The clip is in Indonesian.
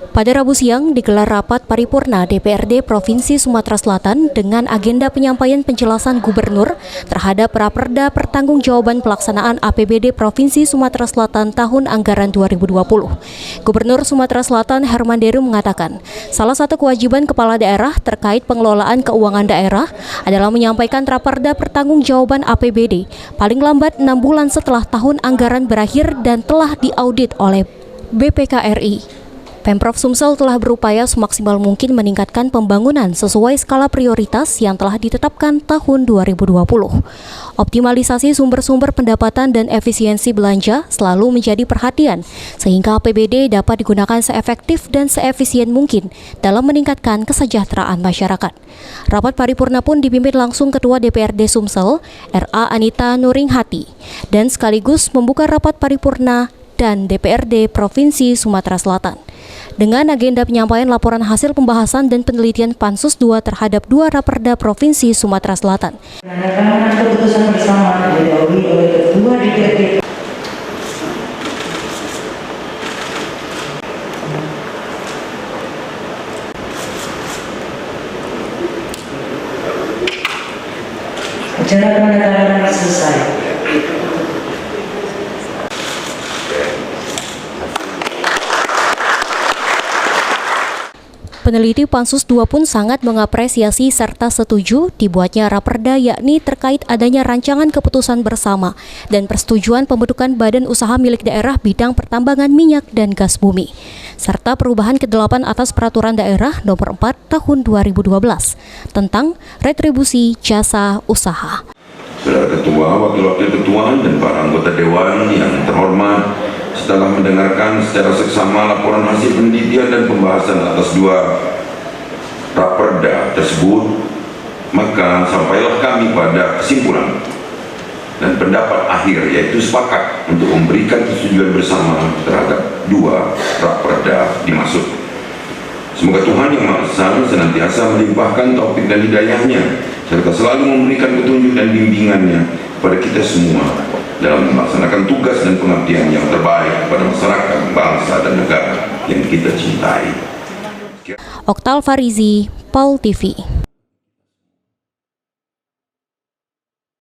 Pada Rabu siang digelar rapat paripurna DPRD Provinsi Sumatera Selatan dengan agenda penyampaian penjelasan Gubernur terhadap Raperda Pertanggungjawaban Pelaksanaan APBD Provinsi Sumatera Selatan tahun anggaran 2020. Gubernur Sumatera Selatan Herman Deru mengatakan, salah satu kewajiban kepala daerah terkait pengelolaan keuangan daerah adalah menyampaikan Raperda Pertanggungjawaban APBD paling lambat 6 bulan setelah tahun anggaran berakhir dan telah diaudit oleh BPKRI. Pemprov Sumsel telah berupaya semaksimal mungkin meningkatkan pembangunan sesuai skala prioritas yang telah ditetapkan tahun 2020. Optimalisasi sumber-sumber pendapatan dan efisiensi belanja selalu menjadi perhatian, sehingga APBD dapat digunakan seefektif dan seefisien mungkin dalam meningkatkan kesejahteraan masyarakat. Rapat paripurna pun dipimpin langsung Ketua DPRD Sumsel, RA Anita Nuringhati, dan sekaligus membuka rapat paripurna dan DPRD Provinsi Sumatera Selatan. Dengan agenda penyampaian laporan hasil pembahasan dan penelitian Pansus 2 terhadap 2 Raperda Provinsi Sumatera Selatan. Keputusan bersama didahului oleh Ketua DPRD. Acara penandatanganan selesai. Peneliti Pansus 2 pun sangat mengapresiasi serta setuju dibuatnya Raperda, yakni terkait adanya rancangan keputusan bersama dan persetujuan pembentukan badan usaha milik daerah bidang pertambangan minyak dan gas bumi, serta perubahan ke-8 atas Peraturan Daerah Nomor 4 Tahun 2012 tentang retribusi jasa usaha. Saudara Ketua, Wakil-Wakil Ketua, dan para anggota Dewan yang terhormat, setelah mendengarkan secara seksama laporan hasil penelitian dan pembahasan atas 2 Raperda tersebut, maka sampailah kami pada kesimpulan dan pendapat akhir, yaitu sepakat untuk memberikan persetujuan bersama terhadap 2 Raperda dimaksud. Semoga Tuhan Yang Maha Esa senantiasa melimpahkan taufik dan hidayahnya, serta selalu memberikan petunjuk dan bimbingannya kepada kita semua dalam melaksanakan tugas dan pengabdian yang terbaik kepada masyarakat, bangsa, dan negara yang kita cintai. Oktal Farizi, PAL TV.